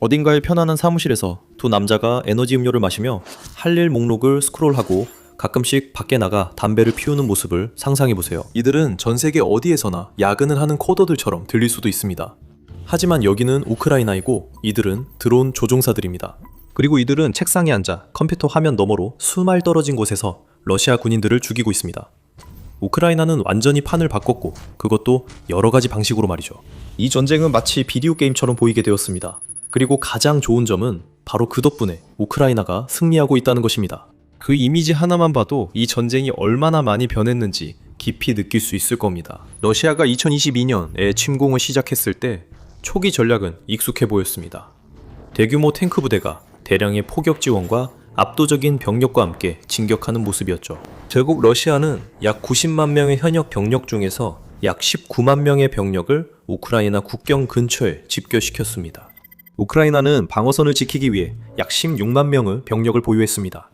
어딘가의 편안한 사무실에서 두 남자가 에너지 음료를 마시며 할 일 목록을 스크롤하고 가끔씩 밖에 나가 담배를 피우는 모습을 상상해보세요. 이들은 전 세계 어디에서나 야근을 하는 코더들처럼 들릴 수도 있습니다. 하지만 여기는 우크라이나이고 이들은 드론 조종사들입니다. 그리고 이들은 책상에 앉아 컴퓨터 화면 너머로 수마일 떨어진 곳에서 러시아 군인들을 죽이고 있습니다. 우크라이나는 완전히 판을 바꿨고 그것도 여러 가지 방식으로 말이죠. 이 전쟁은 마치 비디오 게임처럼 보이게 되었습니다. 그리고 가장 좋은 점은 바로 그 덕분에 우크라이나가 승리하고 있다는 것입니다. 그 이미지 하나만 봐도 이 전쟁이 얼마나 많이 변했는지 깊이 느낄 수 있을 겁니다. 러시아가 2022년에 침공을 시작했을 때 초기 전략은 익숙해 보였습니다. 대규모 탱크 부대가 대량의 포격 지원과 압도적인 병력과 함께 진격하는 모습이었죠. 결국 러시아는 약 90만 명의 현역 병력 중에서 약 19만 명의 병력을 우크라이나 국경 근처에 집결시켰습니다. 우크라이나는 방어선을 지키기 위해 약 16만 명의 병력을 보유했습니다.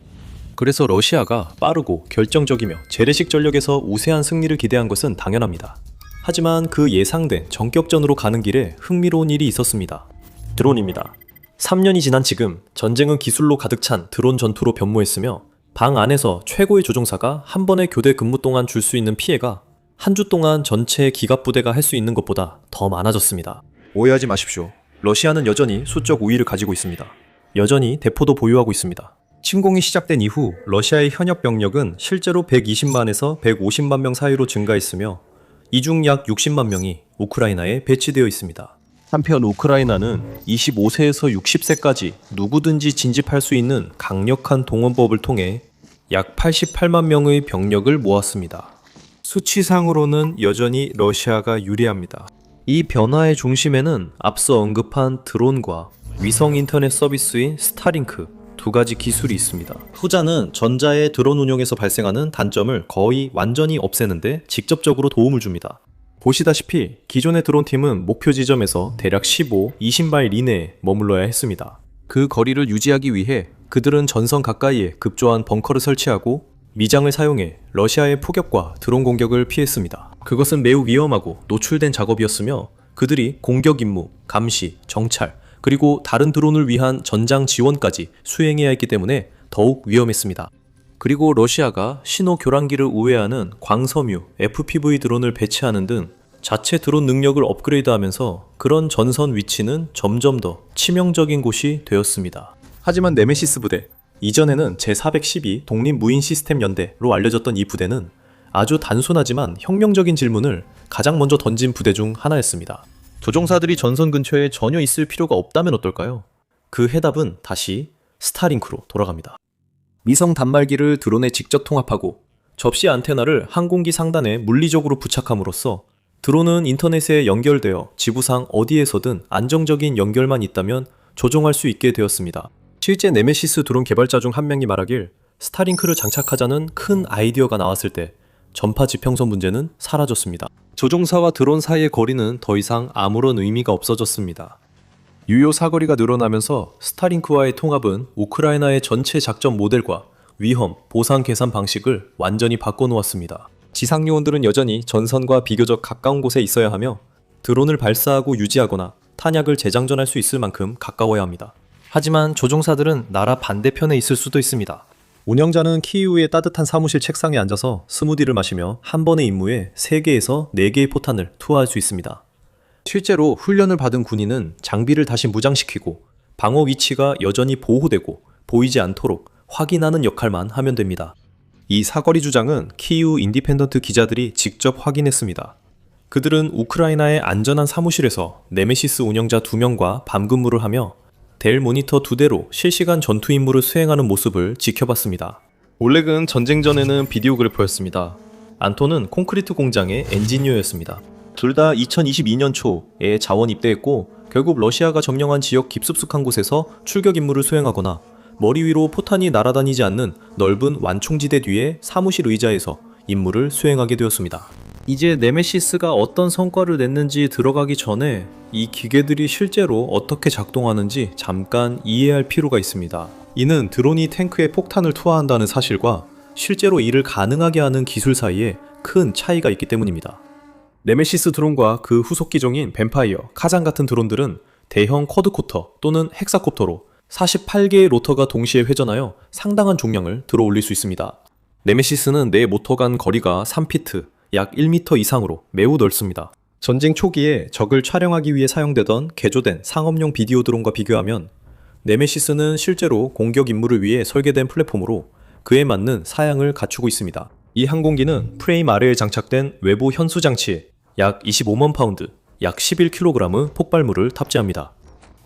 그래서 러시아가 빠르고 결정적이며 재래식 전력에서 우세한 승리를 기대한 것은 당연합니다. 하지만 그 예상된 전격전으로 가는 길에 흥미로운 일이 있었습니다. 드론입니다. 3년이 지난 지금 전쟁은 기술로 가득 찬 드론 전투로 변모했으며 방 안에서 최고의 조종사가 한 번의 교대 근무 동안 줄 수 있는 피해가 한 주 동안 전체 기갑부대가 할 수 있는 것보다 더 많아졌습니다. 오해하지 마십시오. 러시아는 여전히 수적 우위를 가지고 있습니다. 여전히 대포도 보유하고 있습니다. 침공이 시작된 이후 러시아의 현역 병력은 실제로 120만에서 150만 명 사이로 증가했으며 이 중 약 60만 명이 우크라이나에 배치되어 있습니다. 한편 우크라이나는 25세에서 60세까지 누구든지 진집할 수 있는 강력한 동원법을 통해 약 88만 명의 병력을 모았습니다. 수치상으로는 여전히 러시아가 유리합니다. 이 변화의 중심에는 앞서 언급한 드론과 위성 인터넷 서비스인 스타링크 두 가지 기술이 있습니다. 후자는 전자의 드론 운용에서 발생하는 단점을 거의 완전히 없애는데 직접적으로 도움을 줍니다. 보시다시피 기존의 드론팀은 목표 지점에서 대략 15, 20마일 이내에 머물러야 했습니다. 그 거리를 유지하기 위해 그들은 전선 가까이에 급조한 벙커를 설치하고 미장을 사용해 러시아의 포격과 드론 공격을 피했습니다. 그것은 매우 위험하고 노출된 작업이었으며 그들이 공격 임무, 감시, 정찰, 그리고 다른 드론을 위한 전장 지원까지 수행해야 했기 때문에 더욱 위험했습니다. 그리고 러시아가 신호 교란기를 우회하는 광섬유 FPV 드론을 배치하는 등 자체 드론 능력을 업그레이드하면서 그런 전선 위치는 점점 더 치명적인 곳이 되었습니다. 하지만 네메시스 부대, 이전에는 제412 독립무인 시스템 연대로 알려졌던 이 부대는 아주 단순하지만 혁명적인 질문을 가장 먼저 던진 부대 중 하나였습니다. 조종사들이 전선 근처에 전혀 있을 필요가 없다면 어떨까요? 그 해답은 다시 스타링크로 돌아갑니다. 미성 단말기를 드론에 직접 통합하고 접시 안테나를 항공기 상단에 물리적으로 부착함으로써 드론은 인터넷에 연결되어 지구상 어디에서든 안정적인 연결만 있다면 조종할 수 있게 되었습니다. 실제 네메시스 드론 개발자 중 한 명이 말하길 스타링크를 장착하자는 큰 아이디어가 나왔을 때 전파 지평선 문제는 사라졌습니다. 조종사와 드론 사이의 거리는 더 이상 아무런 의미가 없어졌습니다. 유효 사거리가 늘어나면서 스타링크와의 통합은 우크라이나의 전체 작전 모델과 위험, 보상 계산 방식을 완전히 바꿔놓았습니다. 지상 요원들은 여전히 전선과 비교적 가까운 곳에 있어야 하며 드론을 발사하고 유지하거나 탄약을 재장전할 수 있을 만큼 가까워야 합니다. 하지만 조종사들은 나라 반대편에 있을 수도 있습니다. 운영자는 키이우의 따뜻한 사무실 책상에 앉아서 스무디를 마시며 한 번의 임무에 3개에서 4개의 포탄을 투하할 수 있습니다. 실제로 훈련을 받은 군인은 장비를 다시 무장시키고 방어 위치가 여전히 보호되고 보이지 않도록 확인하는 역할만 하면 됩니다. 이 사거리 주장은 키이우 인디펜던트 기자들이 직접 확인했습니다. 그들은 우크라이나의 안전한 사무실에서 네메시스 운영자 2명과 밤근무를 하며 델 모니터 2대로 실시간 전투 임무를 수행하는 모습을 지켜봤습니다. 올렉은 전쟁 전에는 비디오그래퍼였습니다. 안톤은 콘크리트 공장의 엔지니어였습니다. 둘 다 2022년 초에 자원 입대했고 결국 러시아가 점령한 지역 깊숙한 곳에서 출격 임무를 수행하거나 머리 위로 포탄이 날아다니지 않는 넓은 완충지대 뒤에 사무실 의자에서 임무를 수행하게 되었습니다. 이제 네메시스가 어떤 성과를 냈는지 들어가기 전에 이 기계들이 실제로 어떻게 작동하는지 잠깐 이해할 필요가 있습니다. 이는 드론이 탱크에 폭탄을 투하한다는 사실과 실제로 이를 가능하게 하는 기술 사이에 큰 차이가 있기 때문입니다. 네메시스 드론과 그 후속 기종인 뱀파이어, 카잔 같은 드론들은 대형 쿼드코터 또는 헥사콥터로 48개의 로터가 동시에 회전하여 상당한 중량을 들어 올릴 수 있습니다. 네메시스는 내 모터 간 거리가 3피트, 약 1m 이상으로 매우 넓습니다. 전쟁 초기에 적을 촬영하기 위해 사용되던 개조된 상업용 비디오 드론과 비교하면 네메시스는 실제로 공격 임무를 위해 설계된 플랫폼으로 그에 맞는 사양을 갖추고 있습니다. 이 항공기는 프레임 아래에 장착된 외부 현수 장치에 약 25만 파운드, 약 11kg의 폭발물을 탑재합니다.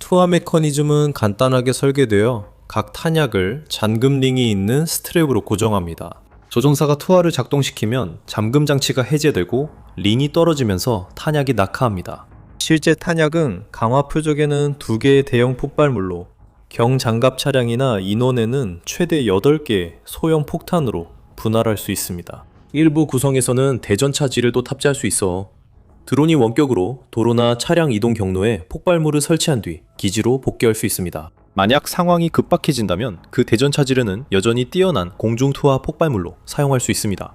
투하 메커니즘은 간단하게 설계되어 각 탄약을 잠금링이 있는 스트랩으로 고정합니다. 조종사가 투하를 작동시키면 잠금 장치가 해제되고 링이 떨어지면서 탄약이 낙하합니다. 실제 탄약은 강화 표적에는 2개의 대형 폭발물로, 경장갑 차량이나 인원에는 최대 8개의 소형 폭탄으로 분할할 수 있습니다. 일부 구성에서는 대전차 지뢰도 탑재할 수 있어 드론이 원격으로 도로나 차량 이동 경로에 폭발물을 설치한 뒤 기지로 복귀할 수 있습니다. 만약 상황이 급박해진다면 그 대전차 지뢰는 여전히 뛰어난 공중투하 폭발물로 사용할 수 있습니다.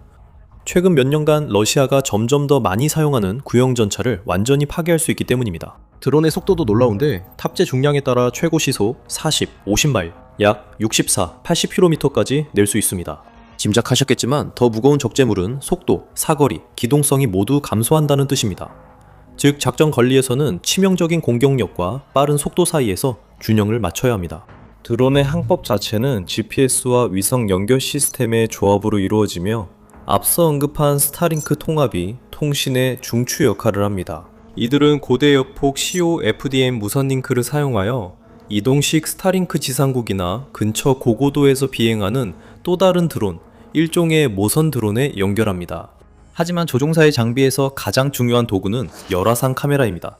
최근 몇 년간 러시아가 점점 더 많이 사용하는 구형 전차를 완전히 파괴할 수 있기 때문입니다. 드론의 속도도 놀라운데 탑재 중량에 따라 최고 시속 40, 50마일, 약 64, 80km까지 낼 수 있습니다. 짐작하셨겠지만 더 무거운 적재물은 속도, 사거리, 기동성이 모두 감소한다는 뜻입니다. 즉 작전 관리에서는 치명적인 공격력과 빠른 속도 사이에서 균형을 맞춰야 합니다. 드론의 항법 자체는 GPS와 위성 연결 시스템의 조합으로 이루어지며 앞서 언급한 스타링크 통합이 통신의 중추 역할을 합니다. 이들은 고대 여폭 COFDM 무선 링크를 사용하여 이동식 스타링크 지상국이나 근처 고고도에서 비행하는 또 다른 드론, 일종의 모선 드론에 연결합니다. 하지만 조종사의 장비에서 가장 중요한 도구는 열화상 카메라입니다.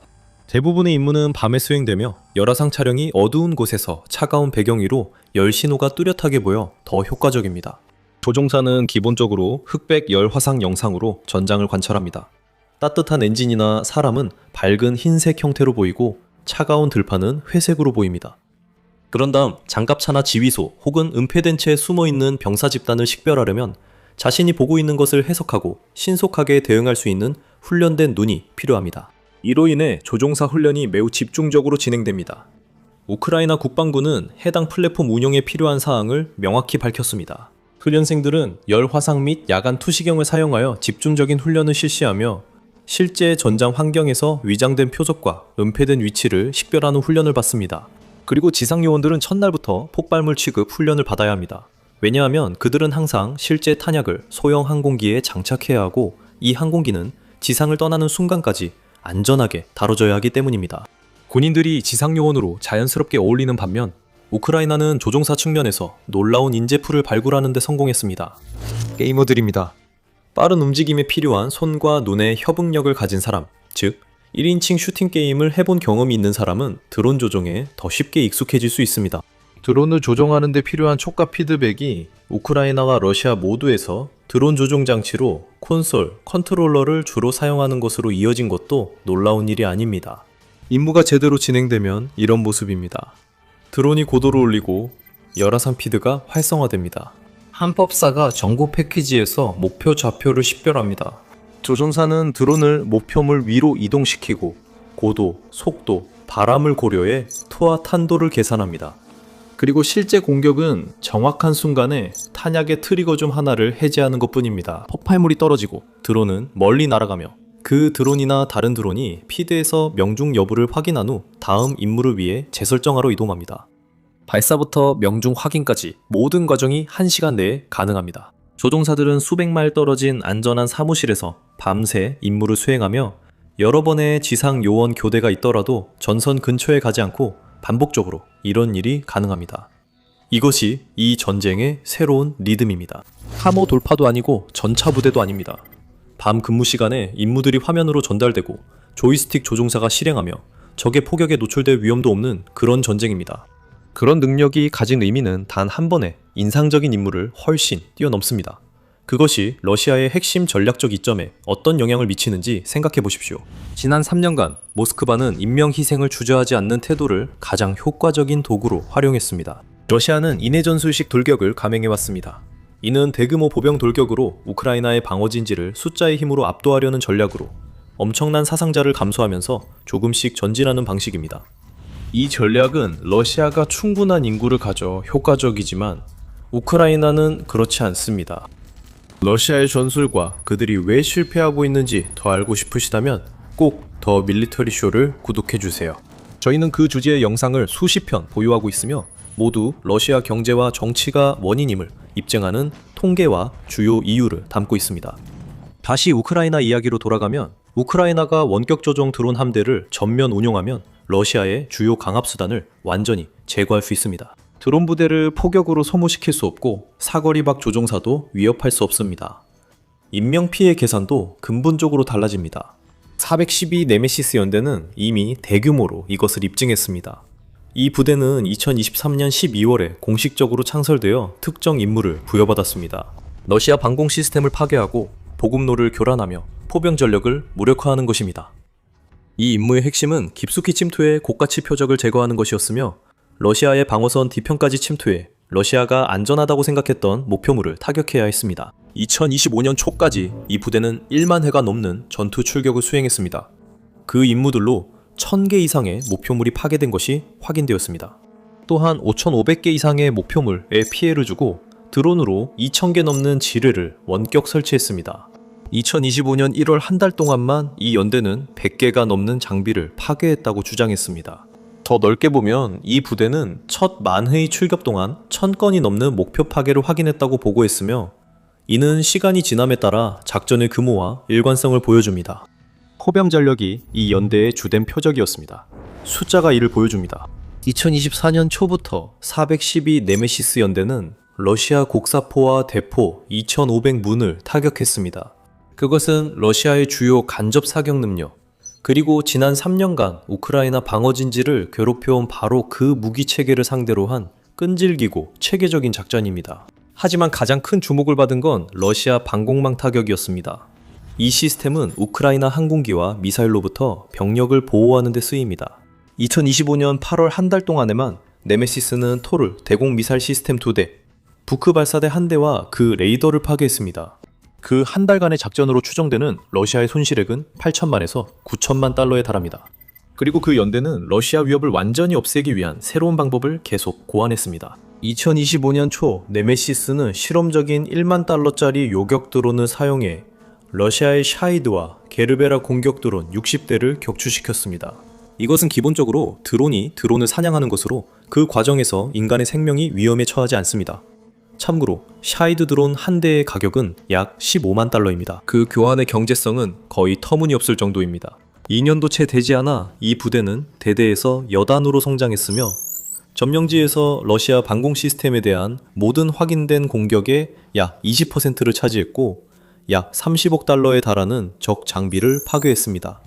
대부분의 임무는 밤에 수행되며 열화상 촬영이 어두운 곳에서 차가운 배경 위로 열 신호가 뚜렷하게 보여 더 효과적입니다. 조종사는 기본적으로 흑백 열화상 영상으로 전장을 관찰합니다. 따뜻한 엔진이나 사람은 밝은 흰색 형태로 보이고 차가운 들판은 회색으로 보입니다. 그런 다음 장갑차나 지휘소 혹은 은폐된 채 숨어있는 병사 집단을 식별하려면 자신이 보고 있는 것을 해석하고 신속하게 대응할 수 있는 훈련된 눈이 필요합니다. 이로 인해 조종사 훈련이 매우 집중적으로 진행됩니다. 우크라이나 국방부는 해당 플랫폼 운영에 필요한 사항을 명확히 밝혔습니다. 훈련생들은 열화상 및 야간 투시경을 사용하여 집중적인 훈련을 실시하며 실제 전장 환경에서 위장된 표적과 은폐된 위치를 식별하는 훈련을 받습니다. 그리고 지상 요원들은 첫날부터 폭발물 취급 훈련을 받아야 합니다. 왜냐하면 그들은 항상 실제 탄약을 소형 항공기에 장착해야 하고 이 항공기는 지상을 떠나는 순간까지 안전하게 다뤄져야 하기 때문입니다. 군인들이 지상 요원으로 자연스럽게 어울리는 반면 우크라이나는 조종사 측면에서 놀라운 인재풀을 발굴하는 데 성공했습니다. 게이머들입니다. 빠른 움직임에 필요한 손과 눈의 협응력을 가진 사람, 즉 1인칭 슈팅 게임을 해본 경험이 있는 사람은 드론 조종에 더 쉽게 익숙해질 수 있습니다. 드론을 조종하는 데 필요한 촉과 피드백이 우크라이나와 러시아 모두에서 드론 조종 장치로 콘솔, 컨트롤러를 주로 사용하는 것으로 이어진 것도 놀라운 일이 아닙니다. 임무가 제대로 진행되면 이런 모습입니다. 드론이 고도를 올리고 열화상 피드가 활성화됩니다. 한법사가 정보 패키지에서 목표 좌표를 식별합니다. 조종사는 드론을 목표물 위로 이동시키고 고도, 속도, 바람을 고려해 투하 탄도를 계산합니다. 그리고 실제 공격은 정확한 순간에 탄약의 트리거 중 하나를 해제하는 것뿐입니다. 폭발물이 떨어지고 드론은 멀리 날아가며 그 드론이나 다른 드론이 피드에서 명중 여부를 확인한 후 다음 임무를 위해 재설정하러 이동합니다. 발사부터 명중 확인까지 모든 과정이 1시간 내에 가능합니다. 조종사들은 수백 마일 떨어진 안전한 사무실에서 밤새 임무를 수행하며 여러 번의 지상 요원 교대가 있더라도 전선 근처에 가지 않고 반복적으로 이런 일이 가능합니다. 이것이 이 전쟁의 새로운 리듬입니다. 함호 돌파도 아니고 전차 부대도 아닙니다. 밤 근무 시간에 임무들이 화면으로 전달되고 조이스틱 조종사가 실행하며 적의 폭격에 노출될 위험도 없는 그런 전쟁입니다. 그런 능력이 가진 의미는 단 한 번의 인상적인 임무를 훨씬 뛰어넘습니다. 그것이 러시아의 핵심 전략적 이점에 어떤 영향을 미치는지 생각해 보십시오. 지난 3년간 모스크바는 인명희생을 주저하지 않는 태도를 가장 효과적인 도구로 활용했습니다. 러시아는 인해전술식 돌격을 감행해왔습니다. 이는 대규모 보병 돌격으로 우크라이나의 방어진지를 숫자의 힘으로 압도하려는 전략으로 엄청난 사상자를 감수하면서 조금씩 전진하는 방식입니다. 이 전략은 러시아가 충분한 인구를 가져 효과적이지만 우크라이나는 그렇지 않습니다. 러시아의 전술과 그들이 왜 실패하고 있는지 더 알고 싶으시다면 꼭 더 밀리터리 쇼를 구독해주세요. 저희는 그 주제의 영상을 수십 편 보유하고 있으며 모두 러시아 경제와 정치가 원인임을 입증하는 통계와 주요 이유를 담고 있습니다. 다시 우크라이나 이야기로 돌아가면 우크라이나가 원격 조종 드론 함대를 전면 운용하면 러시아의 주요 강압수단을 완전히 제거할 수 있습니다. 드론 부대를 포격으로 소모시킬 수 없고 사거리 밖 조종사도 위협할 수 없습니다. 인명피해 계산도 근본적으로 달라집니다. 412 네메시스 연대는 이미 대규모로 이것을 입증했습니다. 이 부대는 2023년 12월에 공식적으로 창설되어 특정 임무를 부여받았습니다. 러시아 방공 시스템을 파괴하고 보급로를 교란하며 포병 전력을 무력화하는 것입니다. 이 임무의 핵심은 깊숙이 침투해 고가치 표적을 제거하는 것이었으며 러시아의 방어선 뒤편까지 침투해 러시아가 안전하다고 생각했던 목표물을 타격해야 했습니다. 2025년 초까지 이 부대는 1만 회가 넘는 전투 출격을 수행했습니다. 그 임무들로 1000개 이상의 목표물이 파괴된 것이 확인되었습니다. 또한 5,500개 이상의 목표물에 피해를 주고 드론으로 2,000개 넘는 지뢰를 원격 설치했습니다. 2025년 1월 한 달 동안만 이 연대는 100개가 넘는 장비를 파괴했다고 주장했습니다. 더 넓게 보면 이 부대는 첫 만회의 출격 동안 1000건이 넘는 목표 파괴를 확인했다고 보고했으며 이는 시간이 지남에 따라 작전의 규모와 일관성을 보여줍니다. 포병 전력이 이 연대의 주된 표적이었습니다. 숫자가 이를 보여줍니다. 2024년 초부터 412 네메시스 연대는 러시아 곡사포와 대포 2,500문을 타격했습니다. 그것은 러시아의 주요 간접 사격 능력, 그리고 지난 3년간 우크라이나 방어진지를 괴롭혀온 바로 그 무기 체계를 상대로 한 끈질기고 체계적인 작전입니다. 하지만 가장 큰 주목을 받은 건 러시아 방공망 타격이었습니다. 이 시스템은 우크라이나 항공기와 미사일로부터 병력을 보호하는 데 쓰입니다. 2025년 8월 한 달 동안에만 네메시스는 토르 대공 미사일 시스템 2대, 부크 발사대 1대와 그 레이더를 파괴했습니다. 그 한 달간의 작전으로 추정되는 러시아의 손실액은 8천만에서 9천만 달러에 달합니다. 그리고 그 연대는 러시아 위협을 완전히 없애기 위한 새로운 방법을 계속 고안했습니다. 2025년 초 네메시스는 실험적인 1만 달러짜리 요격 드론을 사용해 러시아의 샤이드와 게르베라 공격 드론 60대를 격추시켰습니다. 이것은 기본적으로 드론이 드론을 사냥하는 것으로 그 과정에서 인간의 생명이 위험에 처하지 않습니다. 참고로 샤이드 드론 한 대의 가격은 약 15만 달러입니다. 그 교환의 경제성은 거의 터무니없을 정도입니다. 2년도 채 되지 않아 이 부대는 대대에서 여단으로 성장했으며 점령지에서 러시아 방공 시스템에 대한 모든 확인된 공격의 약 20%를 차지했고 약 30억 달러에 달하는 적 장비를 파괴했습니다.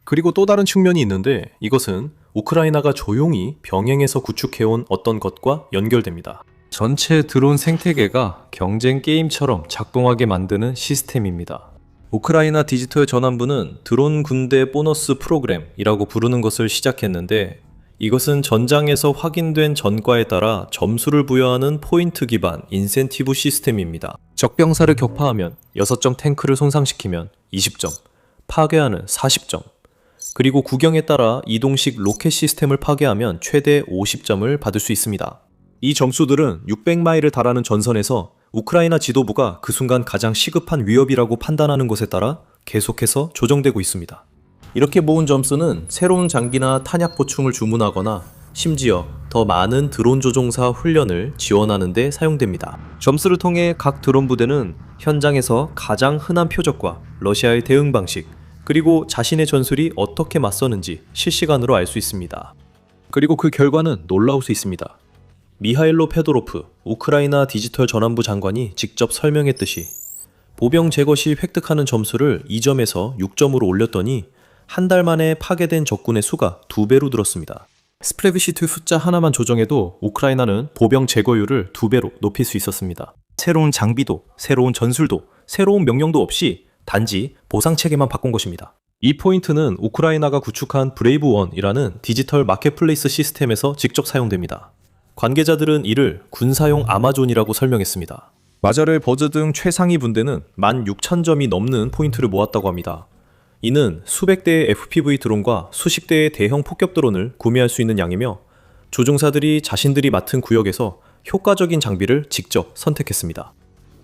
그리고 또 다른 측면이 있는데 이것은 우크라이나가 조용히 병행해서 구축해온 어떤 것과 연결됩니다. 전체 드론 생태계가 경쟁 게임처럼 작동하게 만드는 시스템입니다. 우크라이나 디지털 전환부는 드론 군대 보너스 프로그램이라고 부르는 것을 시작했는데 이것은 전장에서 확인된 전과에 따라 점수를 부여하는 포인트 기반 인센티브 시스템입니다. 적병사를 격파하면 6점 탱크를 손상시키면 20점, 파괴하는 40점, 그리고 구경에 따라 이동식 로켓 시스템을 파괴하면 최대 50점을 받을 수 있습니다. 이 점수들은 600마일을 달하는 전선에서 우크라이나 지도부가 그 순간 가장 시급한 위협이라고 판단하는 것에 따라 계속해서 조정되고 있습니다. 이렇게 모은 점수는 새로운 장비나 탄약 보충을 주문하거나 심지어 더 많은 드론 조종사 훈련을 지원하는 데 사용됩니다. 점수를 통해 각 드론 부대는 현장에서 가장 흔한 표적과 러시아의 대응 방식, 그리고 자신의 전술이 어떻게 맞서는지 실시간으로 알 수 있습니다. 그리고 그 결과는 놀라울 수 있습니다. 미하일로 페도로프 우크라이나 디지털 전환부 장관이 직접 설명했듯이 보병 제거 시 획득하는 점수를 2점에서 6점으로 올렸더니 한 달 만에 파괴된 적군의 수가 2배로 늘었습니다. 스프레드시트 숫자 하나만 조정해도 우크라이나는 보병 제거율을 2배로 높일 수 있었습니다. 새로운 장비도, 새로운 전술도, 새로운 명령도 없이 단지 보상체계만 바꾼 것입니다. 이 포인트는 우크라이나가 구축한 브레이브원이라는 디지털 마켓플레이스 시스템에서 직접 사용됩니다. 관계자들은 이를 군사용 아마존이라고 설명했습니다. 마자르 버즈 등 최상위 분대는 16,000점이 넘는 포인트를 모았다고 합니다. 이는 수백 대의 FPV 드론과 수십 대의 대형 폭격 드론을 구매할 수 있는 양이며 조종사들이 자신들이 맡은 구역에서 효과적인 장비를 직접 선택했습니다.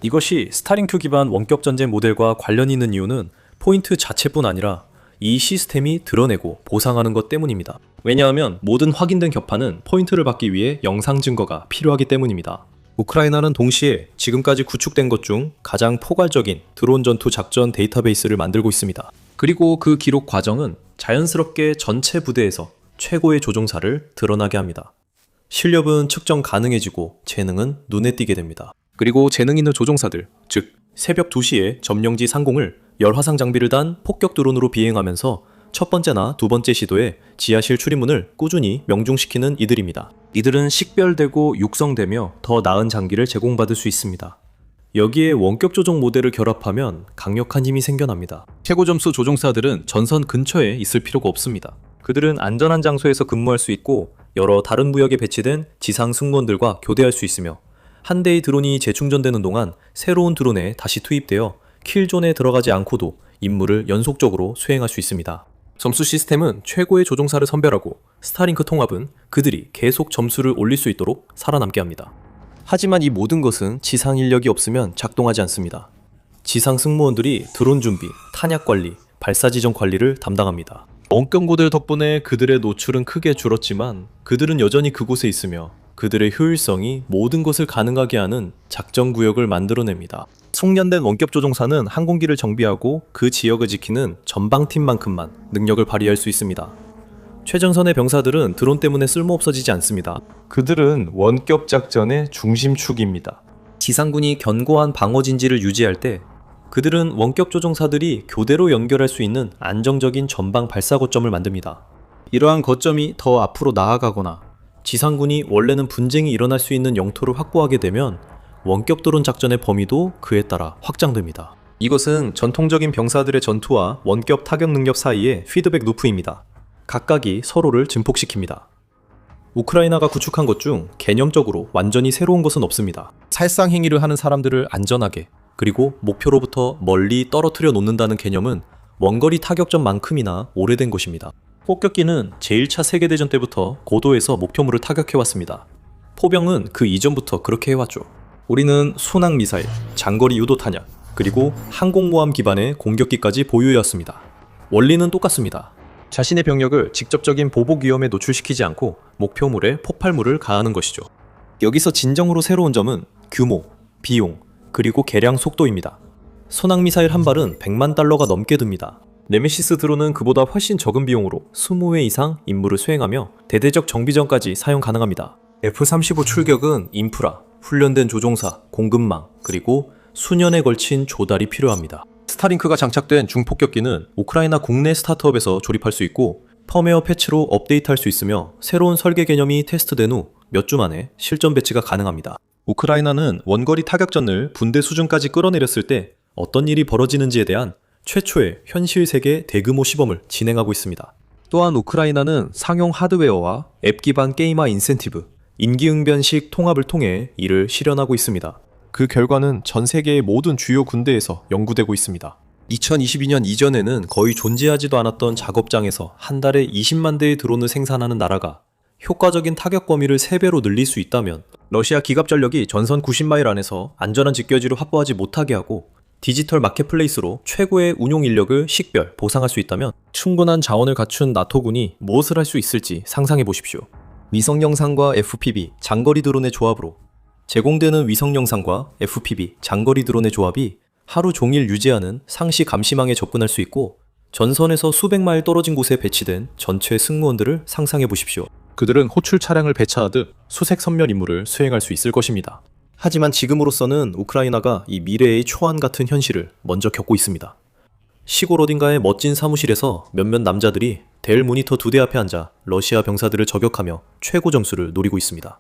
이것이 스타링크 기반 원격 전쟁 모델과 관련이 있는 이유는 포인트 자체뿐 아니라 이 시스템이 드러내고 보상하는 것 때문입니다. 왜냐하면 모든 확인된 격파는 포인트를 받기 위해 영상 증거가 필요하기 때문입니다. 우크라이나는 동시에 지금까지 구축된 것 중 가장 포괄적인 드론 전투 작전 데이터베이스를 만들고 있습니다. 그리고 그 기록 과정은 자연스럽게 전체 부대에서 최고의 조종사를 드러나게 합니다. 실력은 측정 가능해지고 재능은 눈에 띄게 됩니다. 그리고 재능 있는 조종사들, 즉 새벽 2시에 점령지 상공을 열화상 장비를 단 폭격 드론으로 비행하면서 첫 번째나 두 번째 시도에 지하실 출입문을 꾸준히 명중시키는 이들입니다. 이들은 식별되고 육성되며 더 나은 장비를 제공받을 수 있습니다. 여기에 원격 조종 모델을 결합하면 강력한 힘이 생겨납니다. 최고 점수 조종사들은 전선 근처에 있을 필요가 없습니다. 그들은 안전한 장소에서 근무할 수 있고 여러 다른 구역에 배치된 지상 승무원들과 교대할 수 있으며 한 대의 드론이 재충전되는 동안 새로운 드론에 다시 투입되어 킬존에 들어가지 않고도 임무를 연속적으로 수행할 수 있습니다. 점수 시스템은 최고의 조종사를 선별하고 스타링크 통합은 그들이 계속 점수를 올릴 수 있도록 살아남게 합니다. 하지만 이 모든 것은 지상 인력이 없으면 작동하지 않습니다. 지상 승무원들이 드론 준비, 탄약 관리, 발사 지점 관리를 담당합니다. 원격 모델 덕분에 그들의 노출은 크게 줄었지만 그들은 여전히 그곳에 있으며 그들의 효율성이 모든 것을 가능하게 하는 작전 구역을 만들어냅니다. 숙련된 원격 조종사는 항공기를 정비하고 그 지역을 지키는 전방팀만큼만 능력을 발휘할 수 있습니다. 최전선의 병사들은 드론 때문에 쓸모없어지지 않습니다. 그들은 원격 작전의 중심축입니다. 지상군이 견고한 방어 진지를 유지할 때 그들은 원격 조종사들이 교대로 연결할 수 있는 안정적인 전방 발사 거점을 만듭니다. 이러한 거점이 더 앞으로 나아가거나 지상군이 원래는 분쟁이 일어날 수 있는 영토를 확보하게 되면 원격 드론 작전의 범위도 그에 따라 확장됩니다. 이것은 전통적인 병사들의 전투와 원격 타격 능력 사이의 피드백 루프입니다. 각각이 서로를 증폭시킵니다. 우크라이나가 구축한 것 중 개념적으로 완전히 새로운 것은 없습니다. 살상 행위를 하는 사람들을 안전하게 그리고 목표로부터 멀리 떨어뜨려 놓는다는 개념은 원거리 타격전만큼이나 오래된 것입니다. 폭격기는 제1차 세계대전 때부터 고도에서 목표물을 타격해왔습니다. 포병은 그 이전부터 그렇게 해왔죠. 우리는 순항미사일, 장거리 유도탄약, 그리고 항공모함 기반의 공격기까지 보유해왔습니다. 원리는 똑같습니다. 자신의 병력을 직접적인 보복 위험에 노출시키지 않고 목표물에 폭발물을 가하는 것이죠. 여기서 진정으로 새로운 점은 규모, 비용, 그리고 개량 속도입니다. 순항미사일 한 발은 100만 달러가 넘게 듭니다. 네메시스 드론은 그보다 훨씬 적은 비용으로 20회 이상 임무를 수행하며 대대적 정비전까지 사용 가능합니다. F-35 출격은 인프라, 훈련된 조종사, 공급망, 그리고 수년에 걸친 조달이 필요합니다. 스타링크가 장착된 중폭격기는 우크라이나 국내 스타트업에서 조립할 수 있고 펌웨어 패치로 업데이트할 수 있으며 새로운 설계 개념이 테스트된 후 몇 주 만에 실전 배치가 가능합니다. 우크라이나는 원거리 타격전을 분대 수준까지 끌어내렸을 때 어떤 일이 벌어지는지에 대한 최초의 현실 세계 대규모 시범을 진행하고 있습니다. 또한 우크라이나는 상용 하드웨어와 앱 기반 게임화 인센티브, 임기응변식 통합을 통해 이를 실현하고 있습니다. 그 결과는 전 세계의 모든 주요 군대에서 연구되고 있습니다. 2022년 이전에는 거의 존재하지도 않았던 작업장에서 한 달에 20만 대의 드론을 생산하는 나라가 효과적인 타격 범위를 3배로 늘릴 수 있다면 러시아 기갑 전력이 전선 90마일 안에서 안전한 집결지를 확보하지 못하게 하고 디지털 마켓플레이스로 최고의 운용 인력을 식별, 보상할 수 있다면 충분한 자원을 갖춘 나토군이 무엇을 할 수 있을지 상상해 보십시오. 위성 영상과 FPV, 장거리 드론의 조합으로 제공되는 위성 영상과 FPV, 장거리 드론의 조합이 하루 종일 유지하는 상시 감시망에 접근할 수 있고 전선에서 수백 마일 떨어진 곳에 배치된 전체 승무원들을 상상해 보십시오. 그들은 호출 차량을 배차하듯 수색 선멸 임무를 수행할 수 있을 것입니다. 하지만 지금으로서는 우크라이나가 이 미래의 초안 같은 현실을 먼저 겪고 있습니다. 시골 어딘가의 멋진 사무실에서 몇몇 남자들이 델 모니터 2대 앞에 앉아 러시아 병사들을 저격하며 최고 점수를 노리고 있습니다.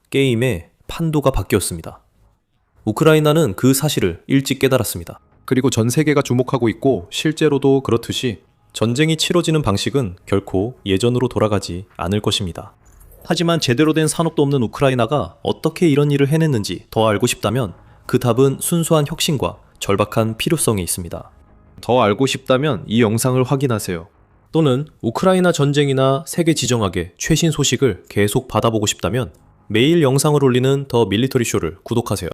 게임의 판도가 바뀌었습니다. 우크라이나는 그 사실을 일찍 깨달았습니다. 그리고 전 세계가 주목하고 있고 실제로도 그렇듯이 전쟁이 치러지는 방식은 결코 예전으로 돌아가지 않을 것입니다. 하지만 제대로 된 산업도 없는 우크라이나가 어떻게 이런 일을 해냈는지 더 알고 싶다면 그 답은 순수한 혁신과 절박한 필요성에 있습니다. 더 알고 싶다면 이 영상을 확인하세요. 또는 우크라이나 전쟁이나 세계 지정학의 최신 소식을 계속 받아보고 싶다면 매일 영상을 올리는 더 밀리터리 쇼를 구독하세요.